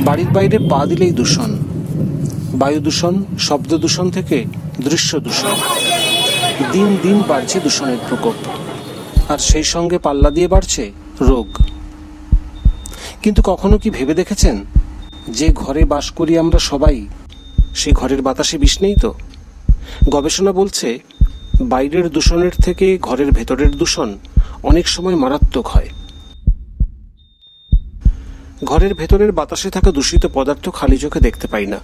বাড়ির বাইরে পা দিলেই দূষণ, বায়ু দূষণ, শব্দ দূষণ থেকে দৃশ্য দূষণ। দিন দিন বাড়ছে দূষণের প্রকোপ, আর সেই সঙ্গে পাল্লা দিয়ে বাড়ছে রোগ। কিন্তু কখনো কি ভেবে দেখেছেন যে ঘরে বাস করি আমরা সবাই, সেই ঘরের বাতাসে বিষ নেই তো? গবেষণা বলছে বাইরের দূষণের থেকে ঘরের ভেতরের দূষণ অনেক সময় মারাত্মক হয়। ঘরের ভেতরের বাতাসে থাকা দূষিত পদার্থ খালি চোখে দেখতে পাই না,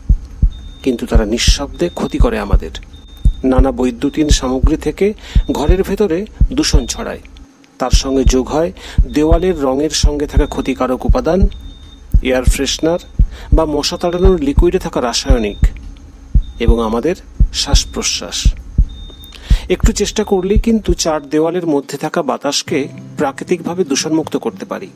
কিন্তু তারা নিঃশব্দে ক্ষতি করে আমাদের। নানা বৈদ্যুতিন সামগ্রী থেকে ঘরের ভেতরে দূষণ ছড়ায়। তার সঙ্গে যোগ হয় দেওয়ালের রঙের সঙ্গে থাকা ক্ষতিকারক উপাদান, এয়ার ফ্রেশনার বা মশা তাড়ানোর লিকুইডে থাকা রাসায়নিক, এবং আমাদের শ্বাস প্রশ্বাস। একটু চেষ্টা করলেই কিন্তু চার দেওয়ালের মধ্যে থাকা বাতাসকে প্রাকৃতিকভাবে দূষণমুক্ত করতে পারি।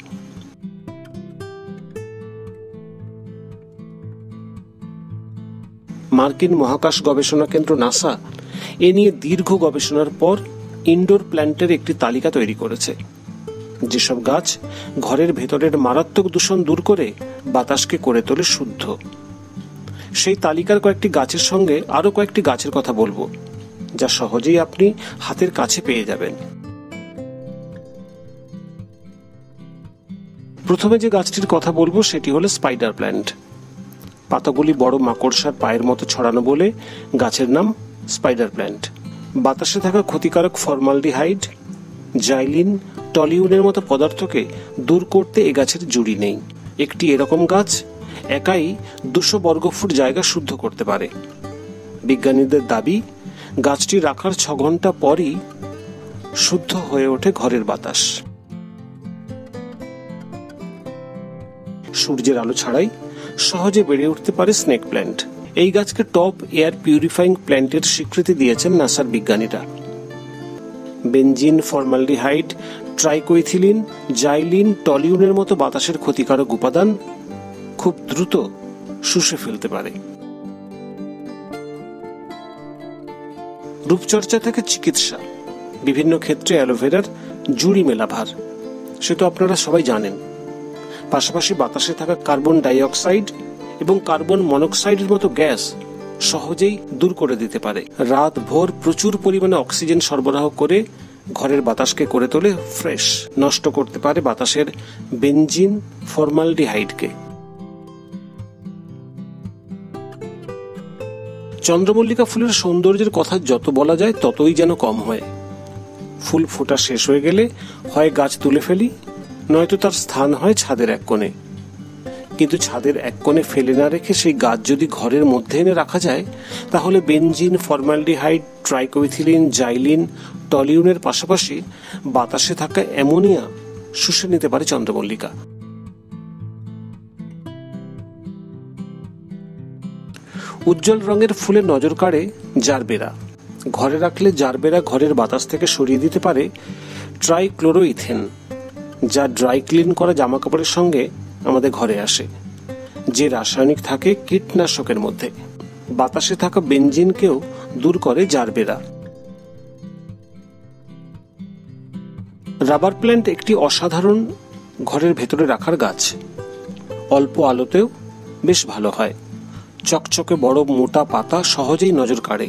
মার্কিন মহাকাশ গবেষণা কেন্দ্র নাসা এ নিয়ে দীর্ঘ গবেষণার পর ইনডোর প্ল্যান্টের একটি তালিকা তৈরি করেছে, যেসব গাছ ঘরের ভেতরের মারাত্মক দূষণ দূর করে বাতাসকে করে তোলে শুদ্ধ। সেই তালিকার কয়েকটি গাছের সঙ্গে আরো কয়েকটি গাছের কথা বলবো, যা সহজেই আপনি হাতের কাছে পেয়ে যাবেন। প্রথমে যে গাছটির কথা বলবো সেটি হলো স্পাইডার প্ল্যান্ট। পাতাগুলি বড় মাকড়সার পায়ের মতো ছড়ানো বলে গাছের নাম স্পাইডার প্ল্যান্ট। বাতাসে থাকা ক্ষতিকারক ফর্মালডিহাইড, জাইলিন, টলিউনের মতো পদার্থকে দূর করতে এ গাছের জুড়ি নেই। একটি এরকম গাছ একাই 200 বর্গফুট জায়গা শুদ্ধ করতে পারে। বিজ্ঞানীদের দাবি, গাছটি রাখার 6 ঘন্টা পরই শুদ্ধ হয়ে ওঠে ঘরের বাতাস। সূর্যের আলো ছাড়াই সহজে বেড়ে উঠতে পারে স্নেক প্ল্যান্ট। এই গাছকে টপ এয়ার পিউরিফাইং প্ল্যান্টের স্বীকৃতি দিয়েছেন নাসার বিজ্ঞানীরা। বেনজিন, ফর্মালডিহাইড, ট্রাইকোইথিলিন, জাইলিন, টলিউনের মতো বাতাসের ক্ষতিকারক উপাদান খুব দ্রুত শুষে ফেলতে পারে। রূপচর্চা থেকে চিকিৎসা, বিভিন্ন ক্ষেত্রে অ্যালোভেরার জুড়ি মেলা ভার, সে তো আপনারা সবাই জানেন। পাশাপাশি বাতাসে থাকা কার্বন ডাই অক্সাইড এবং কার্বন মনোক্সাইডের মতো গ্যাস সহজেই দূর করে দিতে পারে। রাত ভোর প্রচুর পরিমাণে অক্সিজেন সরবরাহ করে ঘরের বাতাসকে করে তোলে ফ্রেশ। নষ্ট করতে পারে বাতাসের বেনজিন, ফর্মালডিহাইডকে। চন্দ্রমল্লিকা ফুলের সৌন্দর্যের কথা যত বলা যায় ততই যেন কম হয়। ফুল ফোটা শেষ হয়ে গেলে হয় গাছ তুলে ফেলি, নয়তো তার স্থান হয় ছাদের এক কোণে। কিন্তু ছাদের এক কোণে ফেলে না রেখে সেই গাছ যদি ঘরের মধ্যে এনে রাখা যায়, তাহলে বেনজিন, ফর্মালডিহাইড, ট্রাইকোইথিলিন, জাইলিন, টলিউনের পাশাপাশি বাতাসে থাকা অ্যামোনিয়া শুষে নিতে পারে চন্দ্রমল্লিকা। উজ্জ্বল রঙের ফুলে নজর কাড়ে জারবেরা। ঘরে রাখলে জারবেরা ঘরের বাতাস থেকে সরিয়ে দিতে পারে ট্রাইক্লোরোইথেন, যা ড্রাই ক্লিন করা জামা কাপড়ের সঙ্গে আমাদের ঘরে আসে, যে রাসায়নিক থাকে কীটনাশকের মধ্যে। বাতাসে থাকা বেনজিনকেও দূর করে জারবেরা। রাবার প্ল্যান্ট একটি অসাধারণ ঘরের ভেতরে রাখার গাছ। অল্প আলোতেও বেশ ভালো হয়। চকচকে বড় মোটা পাতা সহজেই নজর কাড়ে।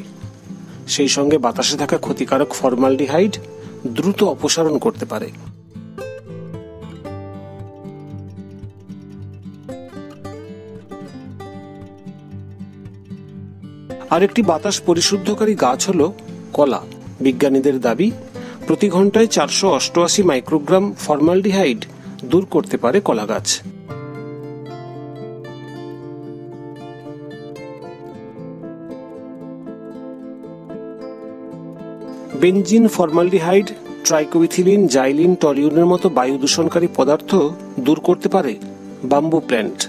সেই সঙ্গে বাতাসে থাকা ক্ষতিকারক ফর্মালডিহাইড দ্রুত অপসারণ করতে পারে। আরেকটি বাতাস পরিশুদ্ধকারী গাছ হলো কলা। বিজ্ঞানীদের দাবি, প্রতি ঘন্টায় 488 মাইক্রোগ্রাম ফর্মালডিহাইড দূর করতে পারে কলা গাছ। বেনজিন, ফর্মালডিহাইড, ট্রাইকোইথিলিন, জাইলিন, টলিউনের মতো বায়ু দূষণকারী পদার্থ দূর করতে পারে বাম্বু প্ল্যান্ট।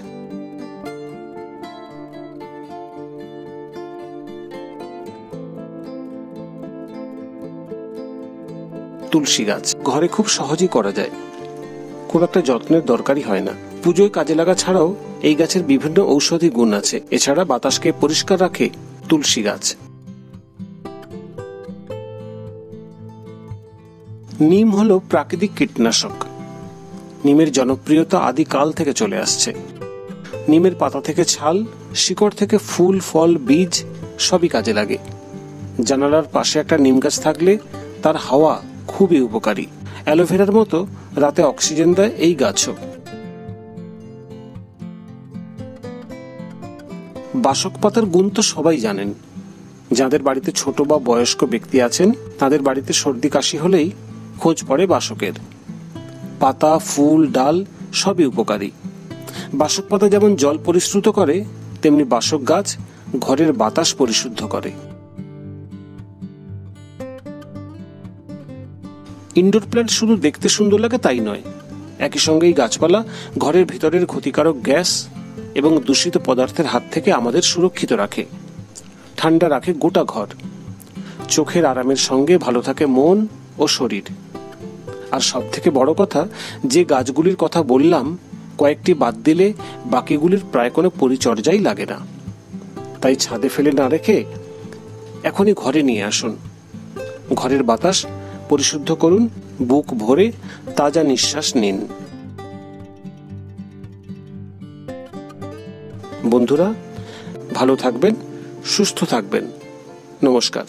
তুলসী গাছ ঘরে খুব সহজেই করা যায়, খুব একটা যত্নের দরকারই হয় না। পুজোয় কাজে লাগা ছাড়াও এই গাছের বিভিন্ন ঔষধি গুণ আছে। এছাড়া বাতাসকে পরিষ্কার রাখে তুলসী গাছ। নিম হলো প্রাকৃতিক কীটনাশক। নিমের জনপ্রিয়তা আদিকাল থেকে চলে আসছে। নিমের পাতা থেকে ছাল, শিকড় থেকে ফুল, ফল, বীজ সবই কাজে লাগে। জানালার পাশে একটা নিম গাছ থাকলে তার হাওয়া খুবই উপকারী। অ্যালোভেরার মতো রাতে অক্সিজেন দেয় এই গাছও। বাসক পাতার গুণ তো সবাই জানেন। যাদের বাড়িতে ছোট বা বয়স্ক ব্যক্তি আছেন তাদের বাড়িতে সর্দি কাশি হলেই খোঁজ পড়ে বাসকের। পাতা, ফুল, ডাল সবই উপকারী। বাসক পাতা যেমন জল পরিশ্রুত করে, তেমনি বাসক গাছ ঘরের বাতাস পরিশুদ্ধ করে। ইনডোর প্ল্যান্ট শুধু দেখতে সুন্দর লাগে তাই নয়, একই সঙ্গে এই গাছপালা ঘরের ভিতরের ক্ষতিকারক গ্যাস এবং দূষিত পদার্থের হাত থেকে আমাদের সুরক্ষিত রাখে, ঠান্ডা রাখে গোটা ঘর। চোখের আরামের সঙ্গে ভালো থাকে মন ও শরীর। আর সব থেকে বড় কথা, যে গাছগুলির কথা বললাম কয়েকটি বাদ দিলে বাকিগুলির প্রায় কোনো পরিচর্যাই লাগে না। তাই ছাদে ফেলে না রেখে এখনই ঘরে নিয়ে আসুন। ঘরের বাতাস পরিশুদ্ধ করুন, বুক ভরে তাজা নিঃশ্বাস নিন। বন্ধুরা, ভালো থাকবেন, সুস্থ থাকবেন। নমস্কার।